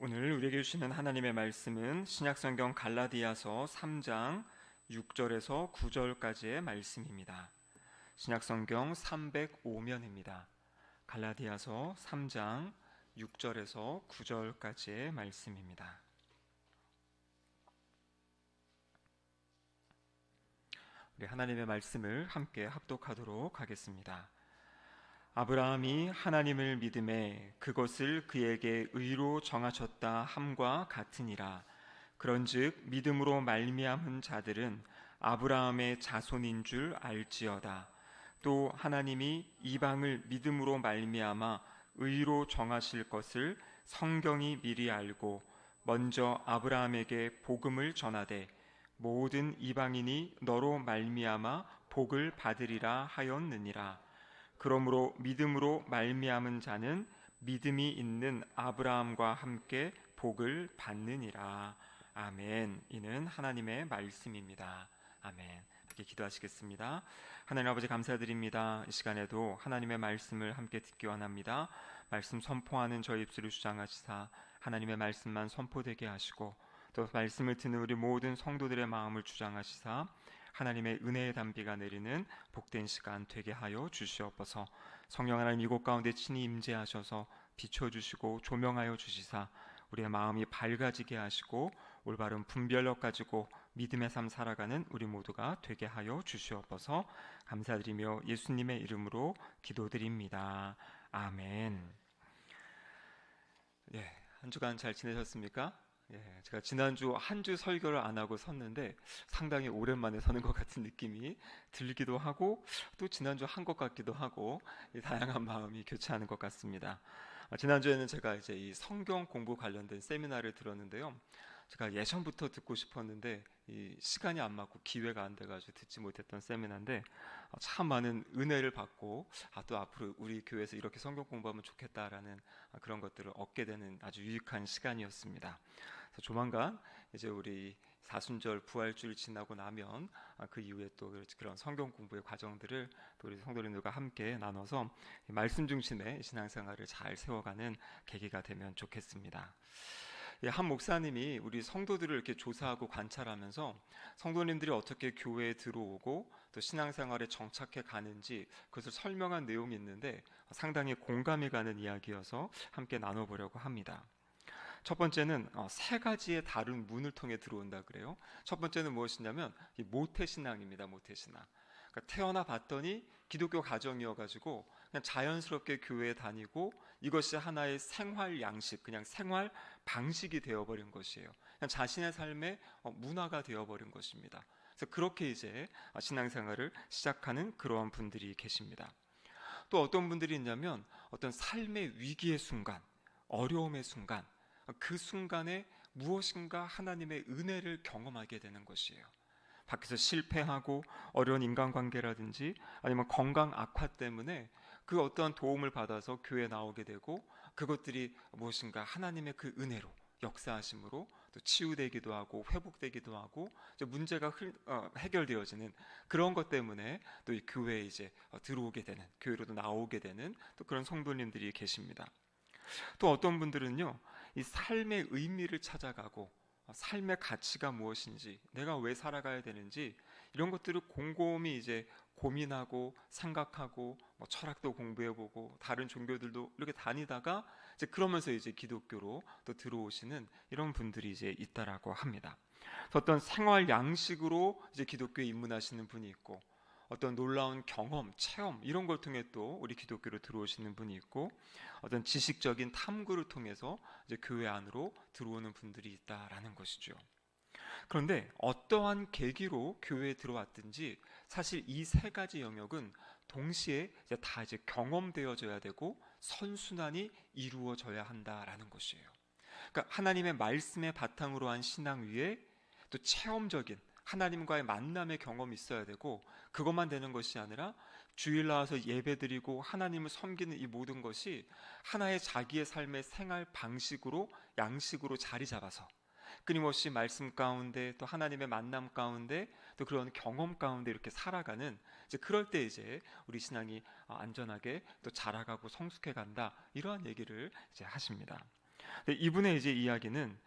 오늘 우리에게 주시는 하나님의 말씀은 신약성경 갈라디아서 3장 6절에서 9절까지의 말씀입니다. 신약성경 305면입니다. 갈라디아서 3장 6절에서 9절까지의 말씀입니다. 우리 하나님의 말씀을 함께 합독하도록 하겠습니다. 아브라함이 하나님을 믿음에 그것을 그에게 의로 정하셨다 함과 같으니라. 그런즉 믿음으로 말미암은 자들은 아브라함의 자손인 줄 알지어다. 또 하나님이 이방을 믿음으로 말미암아 의로 정하실 것을 성경이 미리 알고 먼저 아브라함에게 복음을 전하되 모든 이방인이 너로 말미암아 복을 받으리라 하였느니라. 그러므로 믿음으로 말미암은 자는 믿음이 있는 아브라함과 함께 복을 받느니라. 아멘. 이는 하나님의 말씀입니다. 아멘. 이렇게 기도하시겠습니다. 하나님 아버지 감사드립니다. 이 시간에도 하나님의 말씀을 함께 듣기 원합니다. 말씀 선포하는 저희 입술을 주장하시사 하나님의 말씀만 선포되게 하시고 또 말씀을 듣는 우리 모든 성도들의 마음을 주장하시사 하나님의 은혜의 담비가 내리는 복된 시간 되게 하여 주시옵소서. 성령 하나님 이곳 가운데 친히 임재하셔서 비춰주시고 조명하여 주시사 우리의 마음이 밝아지게 하시고 올바른 분별력 가지고 믿음의 삶 살아가는 우리 모두가 되게 하여 주시옵소서. 감사드리며 예수님의 이름으로 기도드립니다. 아멘. 한 주간 잘 지내셨습니까? 제가 지난주 한 주 설교를 안 하고 섰는데 상당히 오랜만에 서는 것 같은 느낌이 들기도 하고 또 지난주 한 것 같기도 하고 다양한 마음이 교차하는 것 같습니다. 지난주에는 제가 이제 이 성경 공부 관련된 세미나를 들었는데요. 제가 예전부터 듣고 싶었는데 이 시간이 안 맞고 기회가 안 돼가지고 듣지 못했던 세미나인데 참 많은 은혜를 받고 또 앞으로 우리 교회에서 이렇게 성경 공부하면 좋겠다라는 그런 것들을 얻게 되는 아주 유익한 시간이었습니다. 그래서 조만간 이제 우리 사순절 부활주일 지나고 나면 그 이후에 또 그런 성경 공부의 과정들을 또 우리 성도님들과 함께 나눠서 말씀 중심의 신앙생활을 잘 세워가는 계기가 되면 좋겠습니다. 한 목사님이 우리 성도들을 이렇게 조사하고 관찰하면서 성도님들이 어떻게 교회에 들어오고 또 신앙생활에 정착해 가는지 그것을 설명한 내용이 있는데 상당히 공감이 가는 이야기여서 함께 나눠보려고 합니다. 첫 번째는 세 가지의 다른 문을 통해 들어온다 그래요. 첫 번째는 무엇이냐면 이 모태신앙입니다. 모태신앙. 그러니까 태어나 봤더니 기독교 가정이어가지고 그냥 자연스럽게 교회에 다니고 이것이 하나의 생활 양식, 그냥 생활 방식이 되어버린 것이에요. 그냥 자신의 삶의 문화가 되어버린 것입니다. 그래서 그렇게 이제 신앙생활을 시작하는 그러한 분들이 계십니다. 또 어떤 분들이 있냐면 어떤 삶의 위기의 순간, 어려움의 순간, 그 순간에 무엇인가 하나님의 은혜를 경험하게 되는 것이에요. 밖에서 실패하고 어려운 인간관계라든지 아니면 건강 악화 때문에 그 어떠한 도움을 받아서 교회에 나오게 되고 그것들이 무엇인가 하나님의 그 은혜로 역사하심으로 또 치유되기도 하고 회복되기도 하고 문제가 해결되어지는 그런 것 때문에 또 이 교회에 이제 들어오게 되는, 교회로도 나오게 되는 또 그런 성도님들이 계십니다. 또 어떤 분들은요, 이 삶의 의미를 찾아가고 삶의 가치가 무엇인지, 내가 왜 살아가야 되는지 이런 것들을 곰곰이 이제 고민하고 생각하고 철학도 공부해보고 다른 종교들도 이렇게 다니다가 이제 그러면서 이제 기독교로 또 들어오시는 이런 분들이 이제 있다라고 합니다. 어떤 생활 양식으로 이제 기독교에 입문하시는 분이 있고 어떤 놀라운 경험, 체험 이런 걸 통해 또 우리 기독교로 들어오시는 분이 있고 어떤 지식적인 탐구를 통해서 이제 교회 안으로 들어오는 분들이 있다라는 것이죠. 그런데 어떠한 계기로 교회에 들어왔든지 사실 이 세 가지 영역은 동시에 이제 다 이제 경험되어져야 되고 선순환이 이루어져야 한다라는 것이에요. 그러니까 하나님의 말씀의 바탕으로 한 신앙 위에 또 체험적인 하나님과의 만남의 경험이 있어야 되고 그것만 되는 것이 아니라 주일 나와서 예배드리고 하나님을 섬기는 이 모든 것이 하나의 자기의 삶의 생활 방식으로 양식으로 자리 잡아서 끊임없이 말씀 가운데 또 하나님의 만남 가운데 또 그런 경험 가운데 이렇게 살아가는 이제 그럴 때 이제 우리 신앙이 안전하게 또 자라가고 성숙해 간다 이러한 얘기를 이제 하십니다. 근데 이분의 이제 이야기는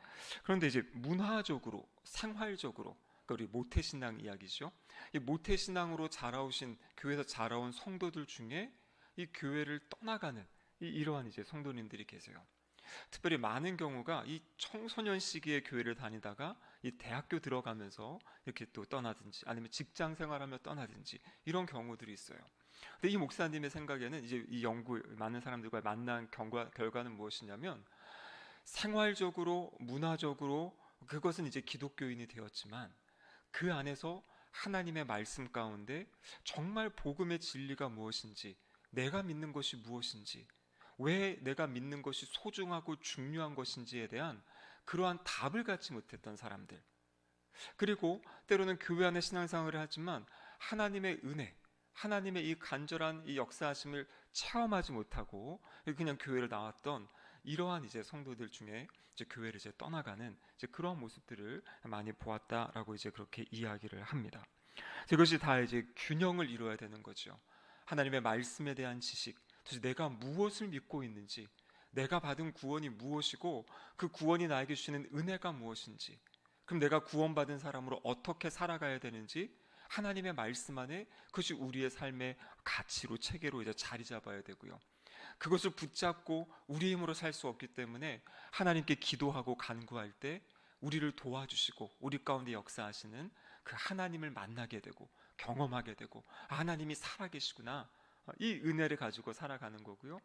그런데 이제 문화적으로, 생활적으로, 그러니까 우리 모태신앙 이야기죠. 이 모태신앙으로 자라오신, 교회에서 자라온 성도들 중에 이 교회를 떠나가는 이러한 이제 성도님들이 계세요. 특별히 많은 경우가 이 청소년 시기에 교회를 다니다가 이 대학교 들어가면서 이렇게 또 떠나든지 아니면 직장 생활하며 떠나든지 이런 경우들이 있어요. 근데 이 목사님의 생각에는 이제 이 연구 많은 사람들과 만난 결과는 무엇이냐면 생활적으로 문화적으로 그것은 이제 기독교인이 되었지만 그 안에서 하나님의 말씀 가운데 정말 복음의 진리가 무엇인지, 내가 믿는 것이 무엇인지, 왜 내가 믿는 것이 소중하고 중요한 것인지에 대한 그러한 답을 갖지 못했던 사람들, 그리고 때로는 교회 안에 신앙생활을 하지만 하나님의 은혜, 하나님의 이 간절한 이 역사하심을 체험하지 못하고 그냥 교회를 나왔던 이러한 이제 성도들 중에 이제 교회를 이제 떠나가는 이제 그런 모습들을 많이 보았다라고 이제 그렇게 이야기를 합니다. 이것이 다 이제 균형을 이루어야 되는 거죠. 하나님의 말씀에 대한 지식, 도대체 내가 무엇을 믿고 있는지, 내가 받은 구원이 무엇이고 그 구원이 나에게 주시는 은혜가 무엇인지, 그럼 내가 구원받은 사람으로 어떻게 살아가야 되는지 하나님의 말씀 안에 그것이 우리의 삶의 가치로, 체계로 이제 자리 잡아야 되고요. 그것을 붙잡고 우리 힘으로 살 수 없기 때문에 하나님께 기도하고 간구할 때 우리를 도와주시고 우리 가운데 역사하시는 그 하나님을 만나게 되고 경험하게 되고 하나님이 살아계시구나, 이 은혜를 가지고 살아가는 거고요.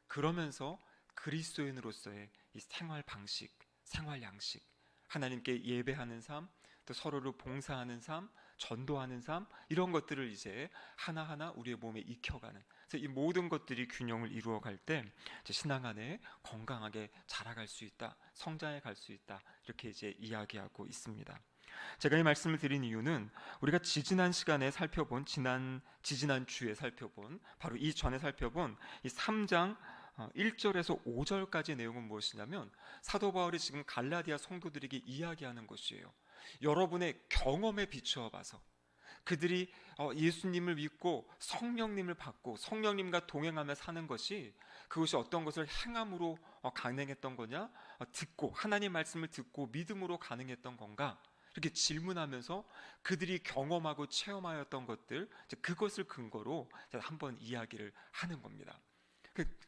그러면서 그리스도인으로서의 이 생활 방식, 생활 양식, 하나님께 예배하는 삶, 또 서로를 봉사하는 삶, 전도하는 삶, 이런 것들을 이제 하나하나 우리의 몸에 익혀가는, 그래서 이 모든 것들이 균형을 이루어갈 때 신앙 안에 건강하게 자라갈 수 있다, 성장해 갈 수 있다, 이렇게 이제 이야기하고 있습니다. 제가 이 말씀을 드린 이유는 우리가 지지난 시간에 살펴본, 지지난 주에 살펴본, 바로 이 전에 살펴본 이 3장 1절에서 5절까지의 내용은 무엇이냐면 사도 바울이 지금 갈라디아 성도들에게 이야기하는 것이에요. 여러분의 경험에 비추어 봐서 그들이 예수님을 믿고 성령님을 받고 성령님과 동행하며 사는 것이, 그것이 어떤 것을 행함으로 가능했던 거냐, 듣고 하나님 말씀을 듣고 믿음으로 가능했던 건가, 이렇게 질문하면서 그들이 경험하고 체험하였던 것들, 그것을 근거로 한번 이야기를 하는 겁니다.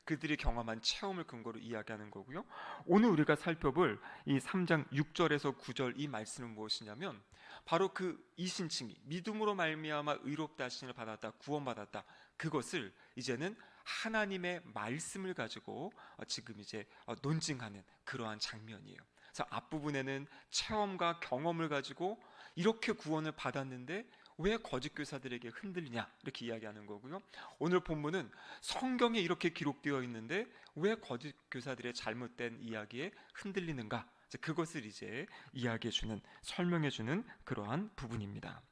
그들이 경험한 체험을 근거로 이야기하는 거고요. 오늘 우리가 살펴볼 이 3장 6절에서 9절 이 말씀은 무엇이냐면 바로 그 이신칭이 믿음으로 말미암아 의롭다 하심을 받았다, 구원받았다, 그것을 이제는 하나님의 말씀을 가지고 지금 이제 논증하는 그러한 장면이에요. 그래서 앞부분에는 체험과 경험을 가지고 이렇게 구원을 받았는데 왜 거짓 교사들에게 흔들리냐, 이렇게 이야기하는 거고요. 오늘 본문은 성경에 이렇게 기록되어 있는데 왜 거짓 교사들의 잘못된 이야기에 흔들리는가, 그것을 이제 이야기해주는, 설명해주는 그러한 부분입니다.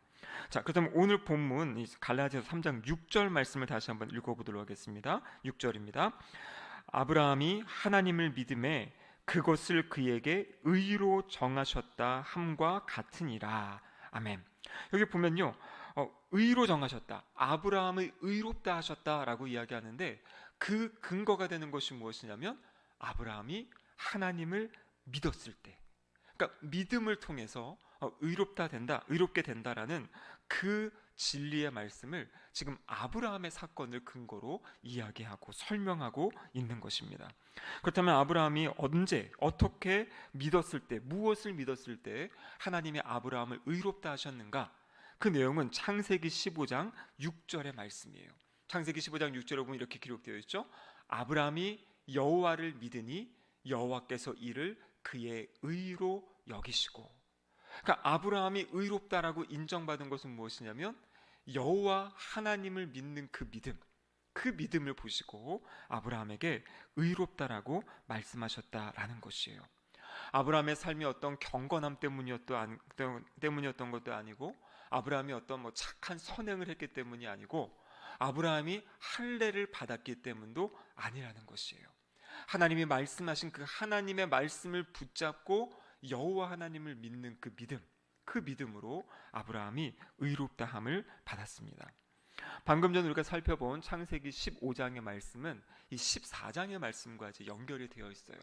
자, 그렇다면 오늘 본문 갈라디아서 3장 6절 말씀을 다시 한번 읽어보도록 하겠습니다. 6절입니다. 아브라함이 하나님을 믿음에 그것을 그에게 의로 정하셨다 함과 같으니라. 아멘. 여기 보면요, 의로 정하셨다, 아브라함의 의롭다 하셨다라고 이야기하는데 그 근거가 되는 것이 무엇이냐면 아브라함이 하나님을 믿었을 때, 그러니까 믿음을 통해서 의롭다 된다, 의롭게 된다라는 그 진리의 말씀을 지금 아브라함의 사건을 근거로 이야기하고 설명하고 있는 것입니다. 그렇다면 아브라함이 언제, 어떻게 믿었을 때, 무엇을 믿었을 때 하나님이 아브라함을 의롭다 하셨는가? 그 내용은 창세기 15장 6절의 말씀이에요. 창세기 15장 6절에 보면 이렇게 기록되어 있죠. 아브라함이 여호와를 믿으니 여호와께서 이를 그의 의로 여기시고, 그러니까 아브라함이 의롭다라고 인정받은 것은 무엇이냐면 여호와 하나님을 믿는 그 믿음, 그 믿음을 보시고 아브라함에게 의롭다라고 말씀하셨다라는 것이에요. 아브라함의 삶이 어떤 경건함 때문이었던 것도 아니고, 아브라함이 어떤 착한 선행을 했기 때문이 아니고, 아브라함이 할례를 받았기 때문도 아니라는 것이에요. 하나님이 말씀하신 그 하나님의 말씀을 붙잡고 여호와 하나님을 믿는 그 믿음, 그 믿음으로 아브라함이 의롭다함을 받았습니다. 방금 전 우리가 살펴본 창세기 15장의 말씀은 이 14장의 말씀과 이제 연결이 되어 있어요.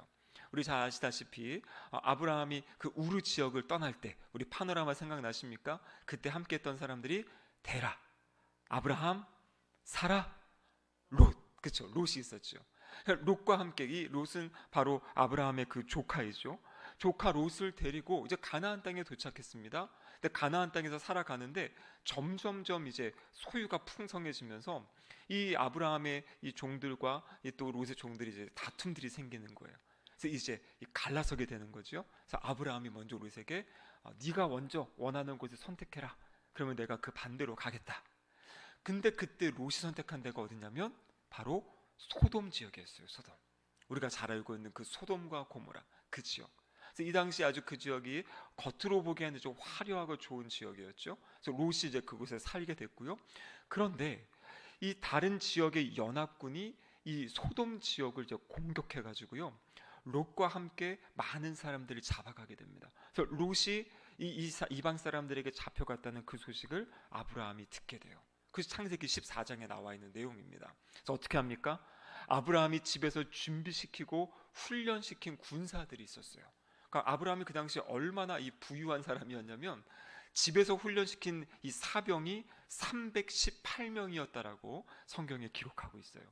우리 잘 아시다시피 아브라함이 그 우르 지역을 떠날 때 우리 파노라마 생각나십니까? 그때 함께 했던 사람들이 데라, 아브라함, 사라, 롯. 그렇죠. 롯이 있었죠. 롯과 함께, 이 롯은 바로 아브라함의 그 조카이죠. 조카 롯을 데리고 이제 가나안 땅에 도착했습니다. 근데 가나안 땅에서 살아가는데 점점점 이제 소유가 풍성해지면서 이 아브라함의 이 종들과 이 또 롯의 종들이 이제 다툼들이 생기는 거예요. 그래서 이제 갈라서게 되는 거죠. 그래서 아브라함이 먼저 롯에게 네가 먼저 원하는 곳을 선택해라. 그러면 내가 그 반대로 가겠다. 근데 그때 롯이 선택한 데가 어디냐면 바로 소돔 지역이었어요. 소돔. 우리가 잘 알고 있는 그 소돔과 고모라 그 지역. 그래서 이 당시 아주 그 지역이 겉으로 보기에는 좀 화려하고 좋은 지역이었죠. 그래서 롯이 이제 그곳에 살게 됐고요. 그런데 이 다른 지역의 연합군이 이 소돔 지역을 이제 공격해 가지고요. 롯과 함께 많은 사람들을 잡아가게 됩니다. 그래서 롯이 이방 사람들에게 잡혀갔다는 그 소식을 아브라함이 듣게 돼요. 그래서 창세기 14장에 나와 있는 내용입니다. 그래서 어떻게 합니까? 아브라함이 집에서 준비시키고 훈련시킨 군사들이 있었어요. 그러니까 아브라함이 그 당시에 얼마나 이 부유한 사람이었냐면 집에서 훈련시킨 이 사병이 318명이었다라고 성경에 기록하고 있어요.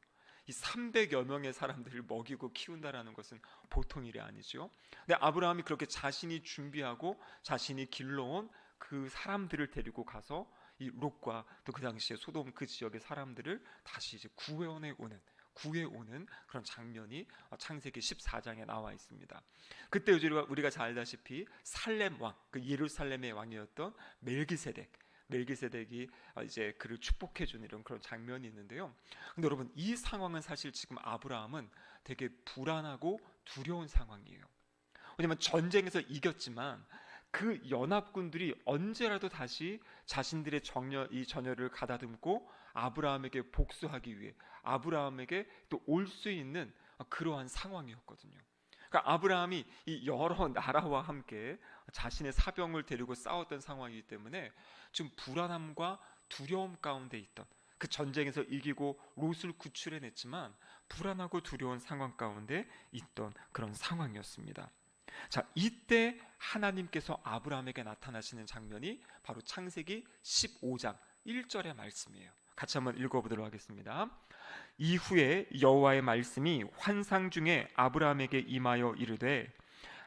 이 300여 명의 사람들을 먹이고 키운다라는 것은 보통 일이 아니죠. 근데 아브라함이 그렇게 자신이 준비하고 자신이 길러온 그 사람들을 데리고 가서 이 롯과 또 그 당시에 소돔 그 지역의 사람들을 다시 이제 구해오는 그런 장면이 창세기 14장에 나와 있습니다. 그때 우리가 잘 알다시피 살렘 왕, 그 예루살렘의 왕이었던 멜기세덱이 이제 그를 축복해 주는 이런 그런 장면이 있는데요. 근데 여러분, 이 상황은 사실 지금 아브라함은 되게 불안하고 두려운 상황이에요. 왜냐하면 전쟁에서 이겼지만 그 연합군들이 언제라도 다시 자신들의 전열을 가다듬고 아브라함에게 복수하기 위해 아브라함에게 또 올 수 있는 그러한 상황이었거든요. 그러니까 아브라함이 이 여러 나라와 함께 자신의 사병을 데리고 싸웠던 상황이기 때문에 지금 불안함과 두려움 가운데 있던, 그 전쟁에서 이기고 롯을 구출해냈지만 불안하고 두려운 상황 가운데 있던 그런 상황이었습니다. 자, 이때 하나님께서 아브라함에게 나타나시는 장면이 바로 창세기 15장 1절의 말씀이에요. 같이 한번 읽어보도록 하겠습니다. 이후에 여호와의 말씀이 환상 중에 아브라함에게 임하여 이르되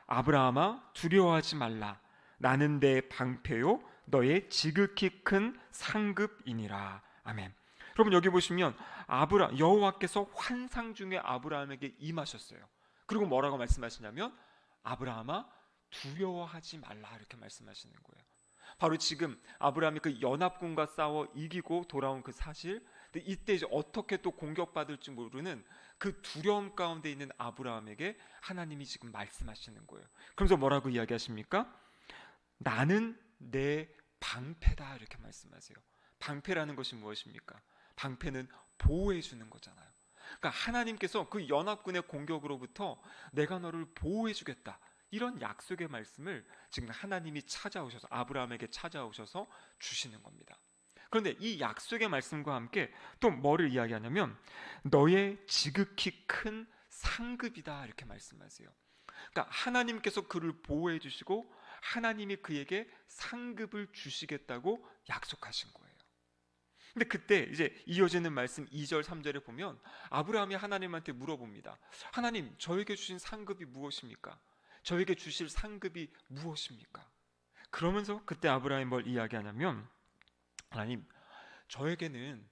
아브라함아 두려워하지 말라. 나는 내 방패요 너의 지극히 큰 상급이니라. 아멘. 여러분, 여기 보시면 여호와께서 환상 중에 아브라함에게 임하셨어요. 그리고 뭐라고 말씀하시냐면 아브라함아 두려워하지 말라, 이렇게 말씀하시는 거예요. 바로 지금 아브라함이 그 연합군과 싸워 이기고 돌아온 그 사실, 근데 이때 이제 어떻게 또 공격받을지 모르는 그 두려움 가운데 있는 아브라함에게 하나님이 지금 말씀하시는 거예요. 그러면서 뭐라고 이야기하십니까? 나는 내 방패다, 이렇게 말씀하세요. 방패라는 것이 무엇입니까? 방패는 보호해 주는 거잖아요. 그러니까 하나님께서 그 연합군의 공격으로부터 내가 너를 보호해 주겠다, 이런 약속의 말씀을 지금 하나님이 찾아오셔서 아브라함에게 찾아오셔서 주시는 겁니다. 그런데 이 약속의 말씀과 함께 또 뭐를 이야기하냐면 너의 지극히 큰 상급이다, 이렇게 말씀하세요. 그러니까 하나님께서 그를 보호해 주시고 하나님이 그에게 상급을 주시겠다고 약속하신 거예요. 근데 그때 이제 이어지는 말씀 2절 3절에 보면 아브라함이 하나님한테 물어봅니다. 하나님, 저에게 주신 상급이 무엇입니까? 저에게 주실 상급이 무엇입니까? 그러면서 그때 아브라함이 뭘 이야기하냐면 하나님, 저에게는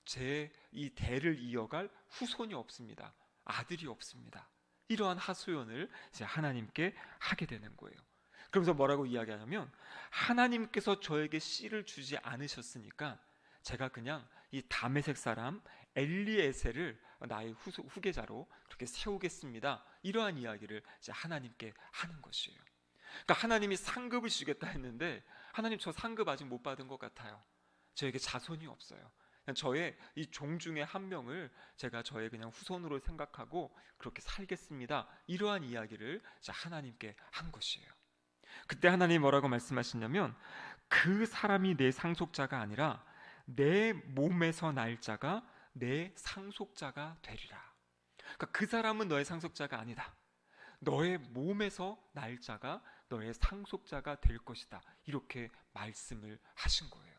제 이 대를 이어갈 후손이 없습니다. 아들이 없습니다. 이러한 하소연을 이제 하나님께 하게 되는 거예요. 그러면서 뭐라고 이야기하냐면 하나님께서 저에게 씨를 주지 않으셨으니까 제가 그냥 이 다메섹 사람 엘리에셀을 나의 후계자로 그렇게 세우겠습니다. 이러한 이야기를 이제 하나님께 하는 것이에요. 그러니까 하나님이 상급을 주겠다 했는데 하나님, 저 상급 아직 못 받은 것 같아요. 저에게 자손이 없어요. 그냥 저의 이 종 중에 한 명을 제가 저의 그냥 후손으로 생각하고 그렇게 살겠습니다. 이러한 이야기를 이제 하나님께 한 것이에요. 그때 하나님이 뭐라고 말씀하시냐면 그 사람이 내 상속자가 아니라 내 몸에서 날 자가 내 상속자가 되리라. 그러니까 그 사람은 너의 상속자가 아니다. 너의 몸에서 날 자가 너의 상속자가 될 것이다. 이렇게 말씀을 하신 거예요.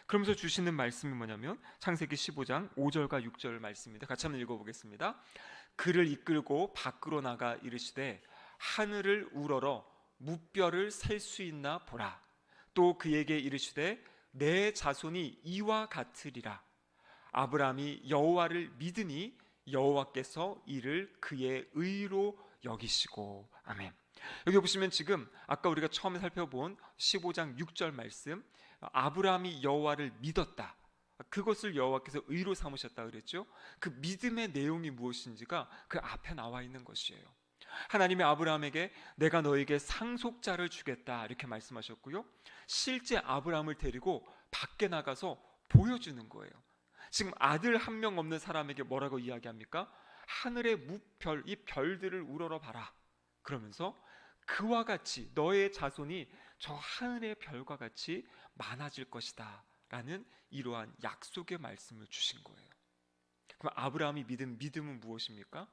그러면서 주시는 말씀이 뭐냐면 창세기 15장 5절과 6절 말씀입니다. 같이 한번 읽어보겠습니다. 그를 이끌고 밖으로 나가 이르시되 하늘을 우러러 무뼈를 셀 수 있나 보라. 또 그에게 이르시되 내 자손이 이와 같으리라. 아브라함이 여호와를 믿으니 여호와께서 이를 그의 의로 여기시고. 아멘. 여기 보시면 지금 아까 우리가 처음에 살펴본 15장 6절 말씀, 아브라함이 여호와를 믿었다, 그것을 여호와께서 의로 삼으셨다 그랬죠. 그 믿음의 내용이 무엇인지가 그 앞에 나와 있는 것이에요. 하나님이 아브라함에게 내가 너에게 상속자를 주겠다 이렇게 말씀하셨고요, 실제 아브라함을 데리고 밖에 나가서 보여주는 거예요. 지금 아들 한 명 없는 사람에게 뭐라고 이야기합니까? 하늘의 무별, 이 별들을 우러러 봐라. 그러면서 그와 같이 너의 자손이 저 하늘의 별과 같이 많아질 것이다 라는 이러한 약속의 말씀을 주신 거예요. 그럼 아브라함이 믿은 믿음은 무엇입니까?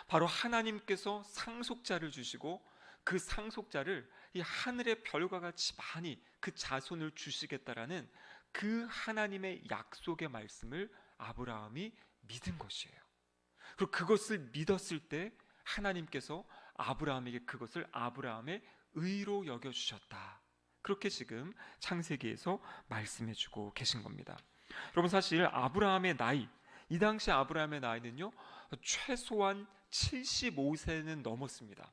바로 하나님께서 상속자를 주시고 그 상속자를 이 하늘의 별과 같이 많이 그 자손을 주시겠다라는 그 하나님의 약속의 말씀을 아브라함이 믿은 것이에요. 그리고 그것을 믿었을 때 하나님께서 아브라함에게 그것을 아브라함의 의로 여겨주셨다. 그렇게 지금 창세기에서 말씀해주고 계신 겁니다. 여러분, 사실 아브라함의 나이, 이 당시 아브라함의 나이는요 최소한 75세는 넘었습니다.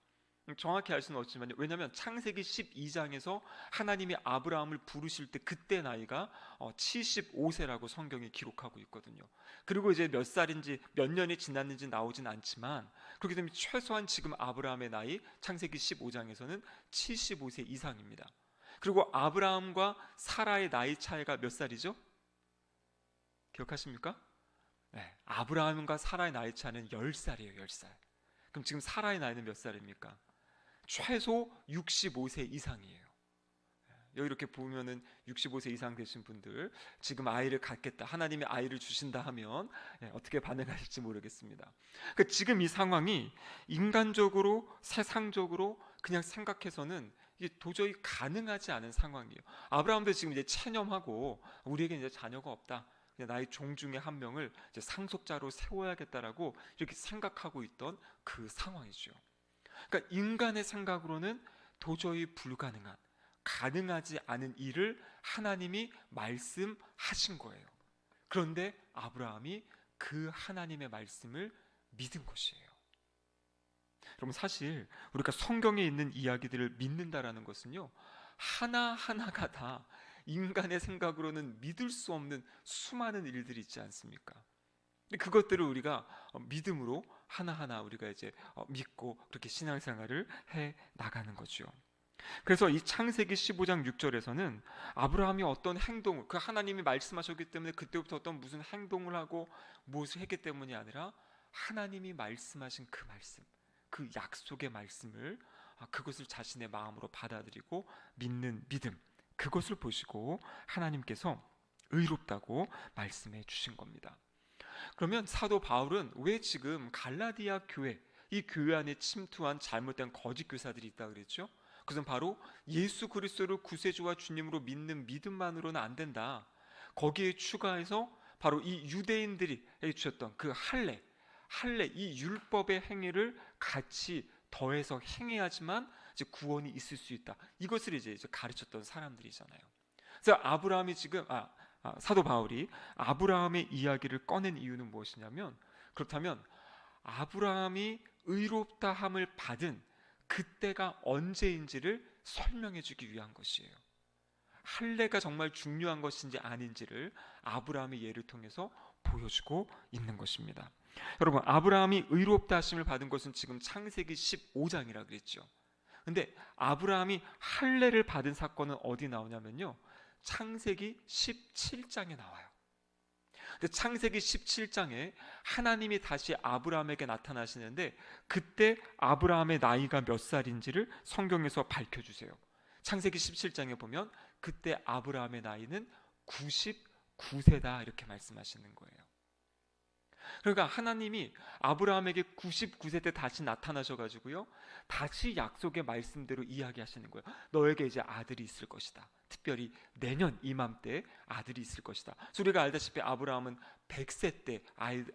정확히 알 수는 없지만, 왜냐하면 창세기 12장에서 하나님이 아브라함을 부르실 때 그때 나이가 75세라고 성경이 기록하고 있거든요. 그리고 이제 몇 살인지 몇 년이 지났는지 나오진 않지만, 그렇기 때문에 최소한 지금 아브라함의 나이 창세기 15장에서는 75세 이상입니다. 그리고 아브라함과 사라의 나이 차이가 몇 살이죠? 기억하십니까? 네, 아브라함과 사라의 나이 차이는 10살이에요. 10살. 그럼 지금 사라의 나이는 몇 살입니까? 최소 65세 이상이에요. 여기 이렇게 보면은 65세 이상 되신 분들, 지금 아이를 갖겠다, 하나님이 아이를 주신다 하면 어떻게 반응하실지 모르겠습니다. 그러니까 지금 이 상황이 인간적으로, 세상적으로 그냥 생각해서는 이게 도저히 가능하지 않은 상황이에요. 아브라함도 지금 이제 체념하고 우리에게 이제 자녀가 없다, 나의 종 중에 한 명을 이제 상속자로 세워야겠다라고 이렇게 생각하고 있던 그 상황이죠. 그러니까 인간의 생각으로는 도저히 불가능한, 가능하지 않은 일을 하나님이 말씀하신 거예요. 그런데 아브라함이 그 하나님의 말씀을 믿은 것이에요. 여러분, 사실 우리가 성경에 있는 이야기들을 믿는다라는 것은요, 하나하나가 다 인간의 생각으로는 믿을 수 없는 수많은 일들이 있지 않습니까? 근데 그것들을 우리가 믿음으로 하나하나 우리가 이제 믿고 그렇게 신앙생활을 해 나가는 거죠. 그래서 이 창세기 15장 6절에서는 아브라함이 어떤 행동을, 그 하나님이 말씀하셨기 때문에 그때부터 어떤 무슨 행동을 하고 무엇을 했기 때문이 아니라 하나님이 말씀하신 그 말씀, 그 약속의 말씀을, 그것을 자신의 마음으로 받아들이고 믿는 믿음, 그것을 보시고 하나님께서 의롭다고 말씀해 주신 겁니다. 그러면 사도 바울은 왜 지금 갈라디아 교회, 이 교회 안에 침투한 잘못된 거짓 교사들이 있다 그랬죠? 그것은 바로 예수 그리스도를 구세주와 주님으로 믿는 믿음만으로는 안 된다, 거기에 추가해서 바로 이 유대인들이 해주셨던 그 할례, 이 율법의 행위를 같이 더해서 행해야지만 이제 구원이 있을 수 있다, 이것을 이제 가르쳤던 사람들이잖아요. 그래서 아브라함이 지금 사도 바울이 아브라함의 이야기를 꺼낸 이유는 무엇이냐면, 그렇다면 아브라함이 의롭다함을 받은 그때가 언제인지를 설명해 주기 위한 것이에요. 할례가 정말 중요한 것인지 아닌지를 아브라함의 예를 통해서 보여주고 있는 것입니다. 여러분, 아브라함이 의롭다 하심을 받은 것은 지금 창세기 15장이라 그랬죠. 근데 아브라함이 할례를 받은 사건은 어디 나오냐면요, 창세기 17장에 나와요. 근데 창세기 17장에 하나님이 다시 아브라함에게 나타나시는데, 그때 아브라함의 나이가 몇 살인지를 성경에서 밝혀주세요. 창세기 17장에 보면 그때 아브라함의 나이는 99세다 이렇게 말씀하시는 거예요. 그러니까 하나님이 아브라함에게 99세 때 다시 나타나셔가지고요, 다시 약속의 말씀대로 이야기하시는 거예요. 너에게 이제 아들이 있을 것이다. 특별히 내년 이맘때 아들이 있을 것이다. 그래서 우리가 알다시피 아브라함은 100세 때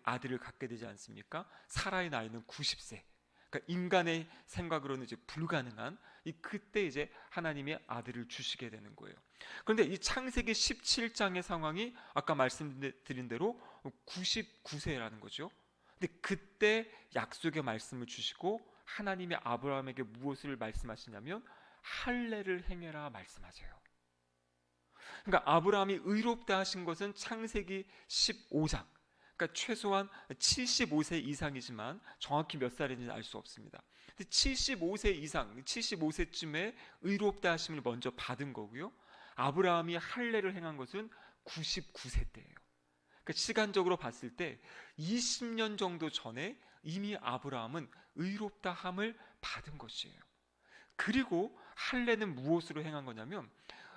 아들을 갖게 되지 않습니까? 사라의 나이는 90세. 그러니까 인간의 생각으로는 이제 불가능한 그때 이제 하나님의 아들을 주시게 되는 거예요. 그런데 이 창세기 17장의 상황이 아까 말씀드린 대로 99세라는 거죠. 근데 그때 약속의 말씀을 주시고 하나님이 아브라함에게 무엇을 말씀하시냐면 할례를 행해라 말씀하세요. 그러니까 아브라함이 의롭다 하신 것은 창세기 15장, 그러니까 최소한 75세 이상이지만 정확히 몇 살인지는 알 수 없습니다. 75세 이상, 75세쯤에 의롭다 하심을 먼저 받은 거고요. 아브라함이 할례를 행한 것은 99세 때예요. 그러니까 시간적으로 봤을 때 20년 정도 전에 이미 아브라함은 의롭다 함을 받은 것이에요. 그리고 할례는 무엇으로 행한 거냐면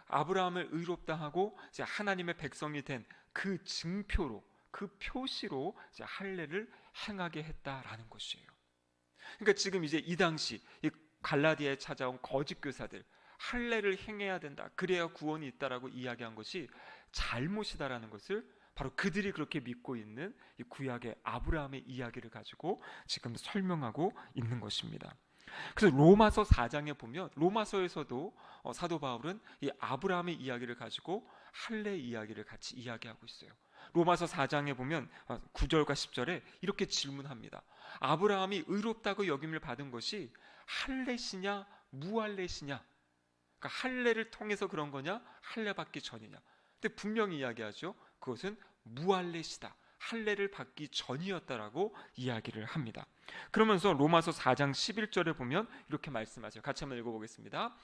아브라함을 의롭다 하고 이제 하나님의 백성이 된 그 증표로, 그 표시로 이제 할례를 행하게 했다라는 것이에요. 그러니까 지금 이제 이 당시 이 갈라디아에 찾아온 거짓 교사들, 할례를 행해야 된다, 그래야 구원이 있다라고 이야기한 것이 잘못이다라는 것을 바로 그들이 그렇게 믿고 있는 이 구약의 아브라함의 이야기를 가지고 지금 설명하고 있는 것입니다. 그래서 로마서 4장에 보면 로마서에서도 사도 바울은 이 아브라함의 이야기를 가지고 할례 이야기를 같이 이야기하고 있어요. 로마서 4장에 보면 9절과 10절에 이렇게 질문합니다. 아브라함이 의롭다고 여김을 받은 것이 할례시냐 무할례시냐? 그러니까 할례를 통해서 그런 거냐 할례 받기 전이냐? 근데 분명히 이야기하죠. 그것은 무할례시다. 할례를 받기 전이었다라고 이야기를 합니다. 그러면서 로마서 4장 11절에 보면 이렇게 말씀하세요. 같이 한번 읽어보겠습니다.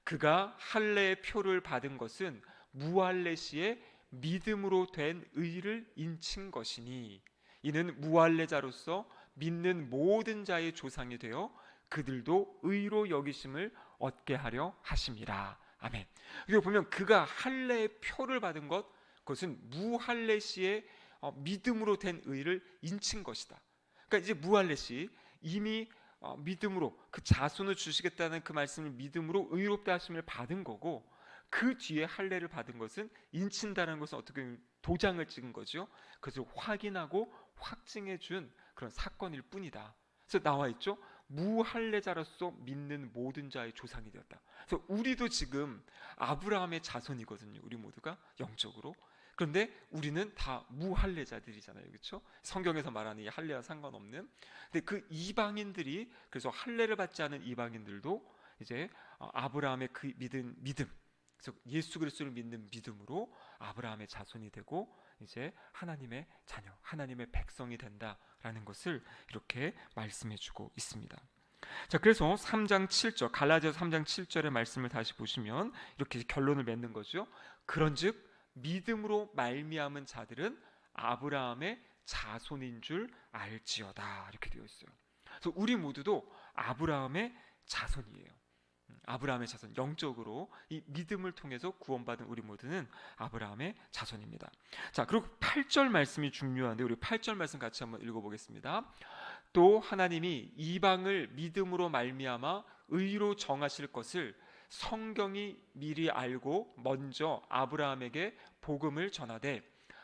그가 할례의 표를 받은 것은 무할례 시에 믿음으로 된 의를 인친 것이니 이는 무할례자로서 믿는 모든 자의 조상이 되어 그들도 의로 여기심을 얻게 하려 하심이라. 아멘. 여기 보면 그가 할례의 표를 받은 것, 그것은 무할례 시에 믿음으로 된 의를 인친 것이다. 그러니까 이제 무할례 시 이미 믿음으로 그 자손을 주시겠다는 그 말씀을 믿음으로 의롭다 하심을 받은 거고, 그 뒤에 할례를 받은 것은 인친다는 것은 어떻게 보면 도장을 찍은 거죠. 그것을 확인하고 확증해 준 그런 사건일 뿐이다. 그래서 나와 있죠. 무할례자로서 믿는 모든 자의 조상이 되었다. 그래서 우리도 지금 아브라함의 자손이거든요. 우리 모두가 영적으로. 그런데 우리는 다 무할례자들이잖아요. 그렇죠? 성경에서 말하는 이 할례와 상관없는. 근데 그 이방인들이, 그래서 할례를 받지 않은 이방인들도 이제 아브라함의 그 믿음, 그래서 예수 그리스도를 믿는 믿음으로 아브라함의 자손이 되고 이제 하나님의 자녀, 하나님의 백성이 된다라는 것을 이렇게 말씀해주고 있습니다. 자, 그래서 3장 7절, 갈라디아서 3장 7절의 말씀을 다시 보시면 이렇게 결론을 맺는 거죠. 그런즉 믿음으로 말미암은 자들은 아브라함의 자손인 줄 알지어다, 이렇게 되어 있어요. 그래서 우리 모두도 아브라함의 자손이에요. 아브라함의 자손, 영적으로 이 믿음을 통해서 구원받은 우리 모두는 아브라함의 자손입니다. 자, 그리고 8절 말씀이 중요한데 우리 8절 말씀 같이 한번 읽어보겠습니다. 또 하나님이 이방을 믿음으로 말미암아 의로 정하실 것을 성경이 미리 알고 먼저 아브라함에게 복음을 전하되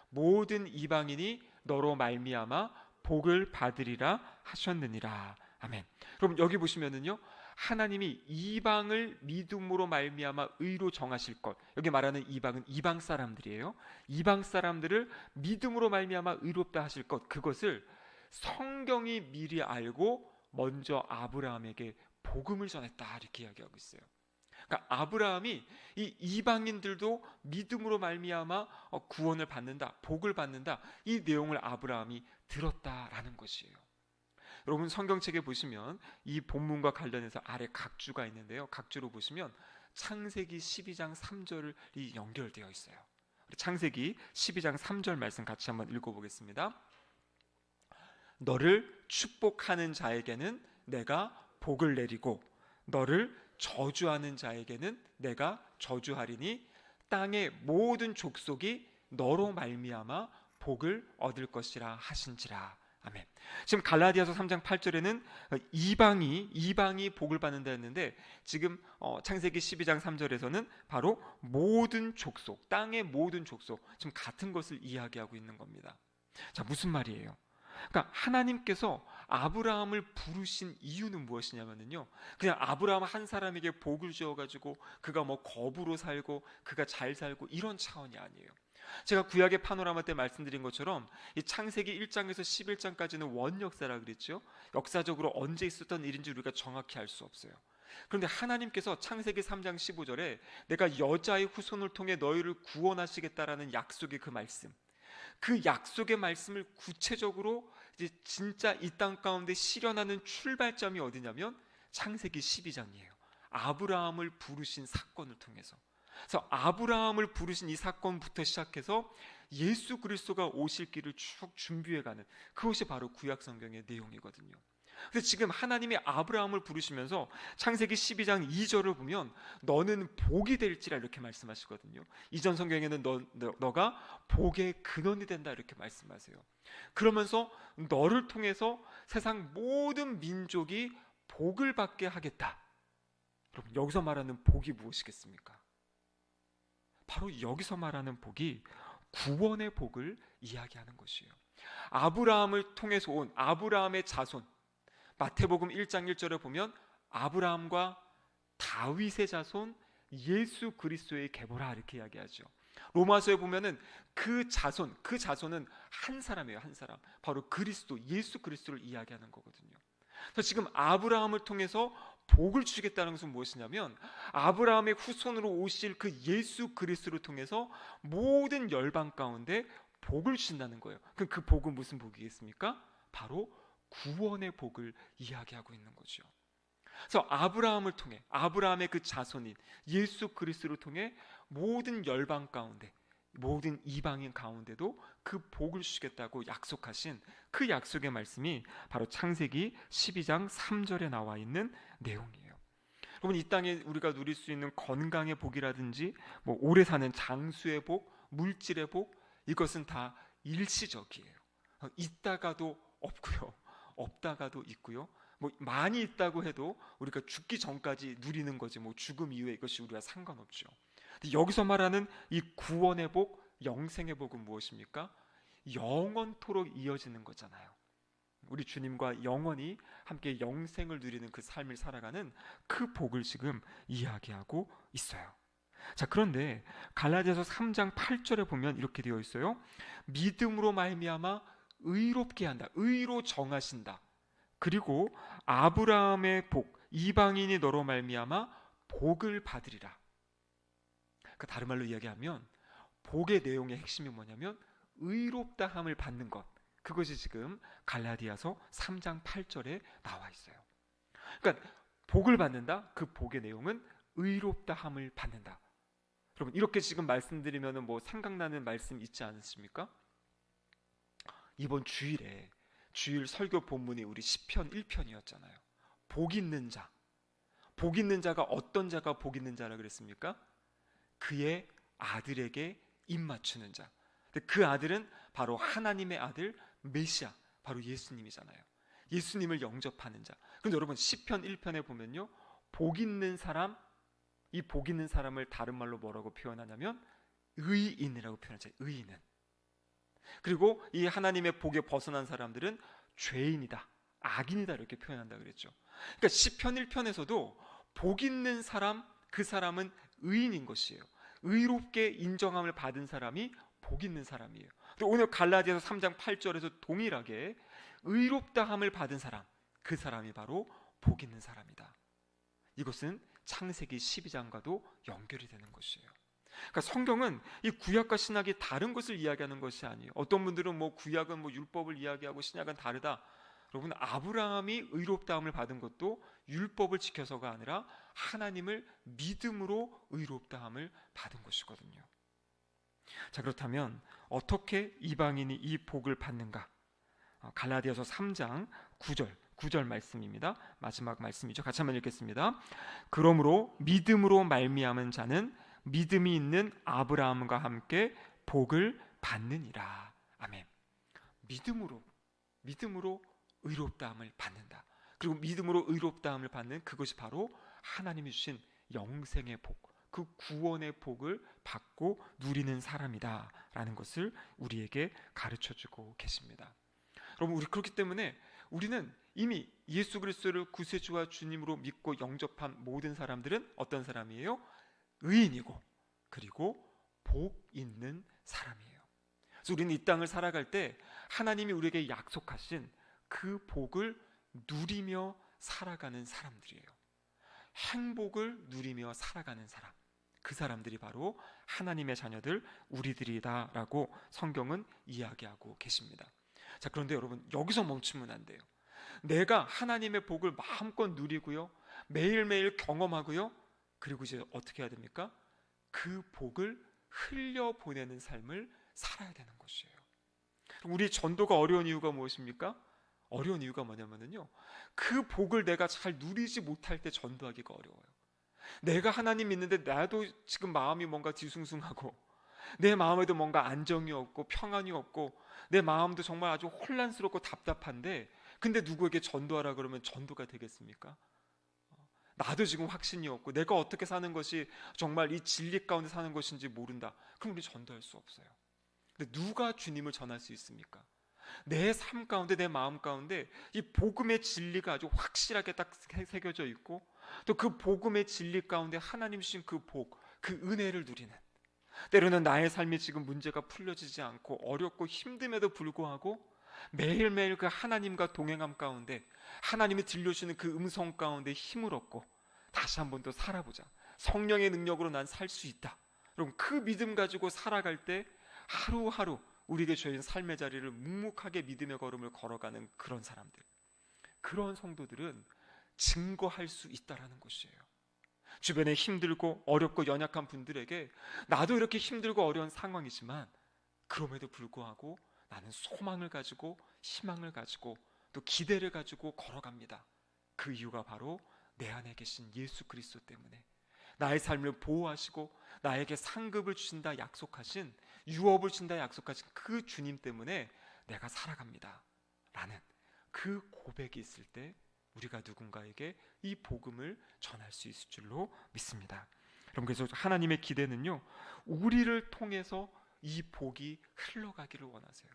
모든 이방인이 너로 말미암아 복을 받으리라 하셨느니라. 아멘. 그럼 여기 보시면은요, 하나님이 이방을 믿음으로 말미암아 의로 정하실 것, 여기 말하는 이방은 이방 사람들이에요. 이방 사람들을 믿음으로 말미암아 의롭다 하실 것, 그것을 성경이 미리 알고 먼저 아브라함에게 복음을 전했다, 이렇게 이야기하고 있어요. 그러니까 아브라함이 이 이방인들도 믿음으로 말미암아 구원을 받는다, 복을 받는다, 이 내용을 아브라함이 들었다라는 것이에요. 여러분 성경책에 보시면 이 본문과 관련해서 아래 각주가 있는데요. 각주로 보시면 창세기 12장 3절이 연결되어 있어요. 우리 창세기 12장 3절 말씀 같이 한번 읽어보겠습니다. 너를 축복하는 자에게는 내가 복을 내리고 너를 저주하는 자에게는 내가 저주하리니 땅의 모든 족속이 너로 말미암아 복을 얻을 것이라 하신지라. 아멘. 지금 갈라디아서 3장 8절에는 이방이 복을 받는다 했는데, 지금 창세기 12장 3절에서는 바로 모든 족속, 땅의 모든 족속, 지금 같은 것을 이야기하고 있는 겁니다. 자, 무슨 말이에요? 그러니까 하나님께서 아브라함을 부르신 이유는 무엇이냐면요, 그냥 아브라함 한 사람에게 복을 주어가지고 그가 뭐 거부로 살고 그가 잘 살고 이런 차원이 아니에요. 제가 구약의 파노라마 때 말씀드린 것처럼 이 창세기 1장에서 11장까지는 원역사라 그랬죠. 역사적으로 언제 있었던 일인지 우리가 정확히 알 수 없어요. 그런데 하나님께서 창세기 3장 15절에 내가 여자의 후손을 통해 너희를 구원하시겠다라는 약속의 그 말씀, 그 약속의 말씀을 구체적으로 이제 진짜 이 땅 가운데 실현하는 출발점이 어디냐면 창세기 12장이에요. 아브라함을 부르신 사건을 통해서. 그래서 아브라함을 부르신 이 사건부터 시작해서 예수 그리스도가 오실 길을 쭉 준비해가는, 그것이 바로 구약 성경의 내용이거든요. 그래서 지금 하나님이 아브라함을 부르시면서 창세기 12장 2절을 보면 너는 복이 될지라 이렇게 말씀하시거든요. 이전 성경에는 너가 복의 근원이 된다 이렇게 말씀하세요. 그러면서 너를 통해서 세상 모든 민족이 복을 받게 하겠다. 여러분, 여기서 말하는 복이 무엇이겠습니까? 바로 여기서 말하는 복이 구원의 복을 이야기하는 것이에요. 아브라함을 통해서 온 아브라함의 자손, 마태복음 1장 1절에 보면 아브라함과 다윗의 자손 예수 그리스도의 계보라 이렇게 이야기하죠. 로마서에 보면은 그 자손은 한 사람이에요. 한 사람, 바로 그리스도, 예수 그리스도를 이야기하는 거거든요. 그래서 지금 아브라함을 통해서 복을 주시겠다는 것은 무엇이냐면 아브라함의 후손으로 오실 그 예수 그리스도를 통해서 모든 열방 가운데 복을 주신다는 거예요. 그럼 그 복은 무슨 복이겠습니까? 바로 구원의 복을 이야기하고 있는 거죠. 그래서 아브라함을 통해, 아브라함의 그 자손인 예수 그리스도를 통해 모든 열방 가운데, 모든 이방인 가운데도 그 복을 주시겠다고 약속하신 그 약속의 말씀이 바로 창세기 12장 3절에 나와 있는 내용이에요. 여러분, 이 땅에 우리가 누릴 수 있는 건강의 복이라든지 뭐 오래 사는 장수의 복, 물질의 복, 이것은 다 일시적이에요. 있다가도 없고요, 없다가도 있고요. 뭐 많이 있다고 해도 우리가 죽기 전까지 누리는 거지, 뭐 죽음 이후에 이것이 우리와 상관없죠. 근데 여기서 말하는 이 구원의 복, 영생의 복은 무엇입니까? 영원토록 이어지는 거잖아요. 우리 주님과 영원히 함께 영생을 누리는 그 삶을 살아가는 그 복을 지금 이야기하고 있어요. 자, 그런데 갈라디아서 3장 8절에 보면 이렇게 되어 있어요. 믿음으로 말미암아 의롭게 한다, 의로 정하신다. 그리고 아브라함의 복, 이방인이 너로 말미암아 복을 받으리라. 그러니까 다른 말로 이야기하면 복의 내용의 핵심이 뭐냐면 의롭다함을 받는 것, 그것이 지금 갈라디아서 3장 8절에 나와 있어요. 그러니까 복을 받는다, 그 복의 내용은 의롭다함을 받는다. 여러분, 이렇게 지금 말씀드리면 뭐 생각나는 말씀 있지 않으십니까? 이번 주일 설교 본문이 우리 시편 1편이었잖아요. 복 있는 자, 복 있는 자가 어떤 자가 복 있는 자라 그랬습니까? 그의 아들에게 입 맞추는 자. 그 아들은 바로 하나님의 아들 메시아, 바로 예수님이잖아요. 예수님을 영접하는 자. 그런데 여러분, 시편 1편에 보면요, 복 있는 사람, 이 복 있는 사람을 다른 말로 뭐라고 표현하냐면 의인이라고 표현하죠. 의인은. 그리고 이 하나님의 복에 벗어난 사람들은 죄인이다, 악인이다 이렇게 표현한다 그랬죠. 그러니까 시편 1편에서도 복 있는 사람, 그 사람은 의인인 것이에요. 의롭게 인정함을 받은 사람이 복 있는 사람이에요. 오늘 갈라디아서 3장 8절에서 동일하게 의롭다함을 받은 사람, 그 사람이 바로 복 있는 사람이다. 이것은 창세기 12장과도 연결이 되는 것이에요. 그러니까 성경은 이 구약과 신약이 다른 것을 이야기하는 것이 아니에요. 어떤 분들은 뭐 구약은 뭐 율법을 이야기하고 신약은 다르다. 여러분, 아브라함이 의롭다함을 받은 것도 율법을 지켜서가 아니라 하나님을 믿음으로 의롭다함을 받은 것이거든요. 자, 그렇다면 어떻게 이방인이 이 복을 받는가? 갈라디아서 3장 9절 말씀입니다. 마지막 말씀이죠. 같이 한번 읽겠습니다. 그러므로 믿음으로 말미암은 자는 믿음이 있는 아브라함과 함께 복을 받느니라. 아멘. 믿음으로 의롭다함을 받는다. 그리고 믿음으로 의롭다함을 받는 그것이 바로 하나님이 주신 영생의 복, 그 구원의 복을 받고 누리는 사람이다 라는 것을 우리에게 가르쳐주고 계십니다. 여러분, 우리 그렇기 때문에 우리는 이미 예수 그리스도를 구세주와 주님으로 믿고 영접한 모든 사람들은 어떤 사람이에요? 의인이고 그리고 복 있는 사람이에요. 그래서 우리는 이 땅을 살아갈 때 하나님이 우리에게 약속하신 그 복을 누리며 살아가는 사람들이에요. 행복을 누리며 살아가는 사람, 그 사람들이 바로 하나님의 자녀들, 우리들이다라고 성경은 이야기하고 계십니다. 자, 그런데 여러분, 여기서 멈추면 안 돼요. 내가 하나님의 복을 마음껏 누리고요, 매일매일 경험하고요, 그리고 이제 어떻게 해야 됩니까? 그 복을 흘려보내는 삶을 살아야 되는 것이에요. 우리 전도가 어려운 이유가 무엇입니까? 어려운 이유가 뭐냐면요, 그 복을 내가 잘 누리지 못할 때 전도하기가 어려워요. 내가 하나님 믿는데 나도 지금 마음이 뭔가 뒤숭숭하고, 내 마음에도 뭔가 안정이 없고 평안이 없고, 내 마음도 정말 아주 혼란스럽고 답답한데, 근데 누구에게 전도하라 그러면 전도가 되겠습니까? 나도 지금 확신이 없고 내가 어떻게 사는 것이 정말 이 진리 가운데 사는 것인지 모른다. 그럼 우리 전도할 수 없어요. 근데 누가 주님을 전할 수 있습니까? 내 삶 가운데, 내 마음 가운데 이 복음의 진리가 아주 확실하게 딱 새겨져 있고, 또 그 복음의 진리 가운데 하나님 주신 그 복, 그 은혜를 누리는, 때로는 나의 삶이 지금 문제가 풀려지지 않고 어렵고 힘듦에도 불구하고 매일매일 그 하나님과 동행함 가운데 하나님이 들려주시는 그 음성 가운데 힘을 얻고 다시 한번 더 살아보자, 성령의 능력으로 난 살 수 있다, 여러분, 그 믿음 가지고 살아갈 때 하루하루 우리에게 주어진 삶의 자리를 묵묵하게 믿음의 걸음을 걸어가는 그런 사람들, 그런 성도들은 증거할 수 있다라는 것이에요. 주변에 힘들고 어렵고 연약한 분들에게 나도 이렇게 힘들고 어려운 상황이지만 그럼에도 불구하고 나는 소망을 가지고 희망을 가지고 또 기대를 가지고 걸어갑니다. 그 이유가 바로 내 안에 계신 예수 그리스도 때문에, 나의 삶을 보호하시고 나에게 상급을 주신다 약속하신, 유업을 주신다 약속하신 그 주님 때문에 내가 살아갑니다 라는 그 고백이 있을 때 우리가 누군가에게 이 복음을 전할 수 있을 줄로 믿습니다. 여러분, 그래서 하나님의 기대는요, 우리를 통해서 이 복이 흘러가기를 원하세요.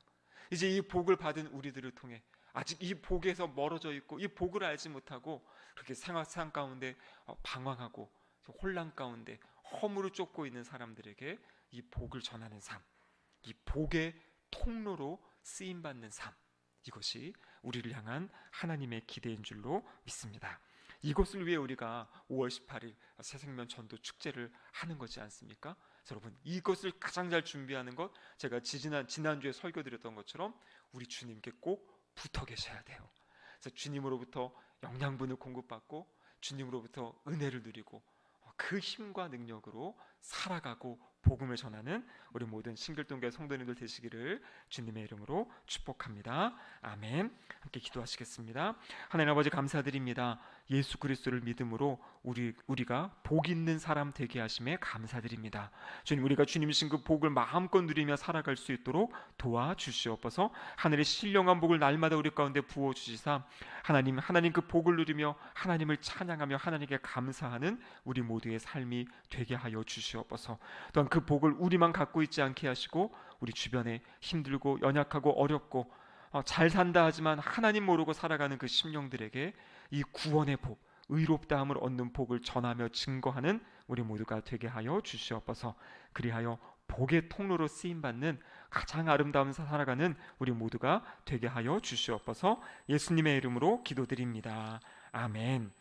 이제 이 복을 받은 우리들을 통해 아직 이 복에서 멀어져 있고 이 복을 알지 못하고 그렇게 생활 가운데 방황하고 혼란 가운데 허물을 쫓고 있는 사람들에게 이 복을 전하는 삶, 이 복의 통로로 쓰임받는 삶, 이것이 우리를 향한 하나님의 기대인 줄로 믿습니다. 이것을 위해 우리가 5월 18일 새생명 전도 축제를 하는 거지 않습니까? 여러분, 이것을 가장 잘 준비하는 것, 제가 지난주에 설교드렸던 것처럼 우리 주님께 꼭 붙어 계셔야 돼요. 그래서 주님으로부터 영양분을 공급받고 주님으로부터 은혜를 누리고 그 힘과 능력으로 살아가고 복음을 전하는 우리 모든 싱글동교회 성도님들 되시기를 주님의 이름으로 축복합니다. 아멘. 함께 기도하시겠습니다. 하나님 아버지, 감사드립니다. 예수 그리스도를 믿음으로 우리가 복 있는 사람 되게 하심에 감사드립니다. 주님, 우리가 주님 주신 그 복을 마음껏 누리며 살아갈 수 있도록 도와주시옵소서. 하늘의 신령한 복을 날마다 우리 가운데 부어주시사 하나님 그 복을 누리며 하나님을 찬양하며 하나님께 감사하는 우리 모두의 삶이 되게 하여 주시옵소서. 또한 그 복을 우리만 갖고 있지 않게 하시고 우리 주변에 힘들고 연약하고 어렵고 잘 산다 하지만 하나님 모르고 살아가는 그 심령들에게 이 구원의 복, 의롭다함을 얻는 복을 전하며 증거하는 우리 모두가 되게 하여 주시옵소서. 그리하여 복의 통로로 쓰임받는 가장 아름다운 살아가는 우리 모두가 되게 하여 주시옵소서. 예수님의 이름으로 기도드립니다. 아멘.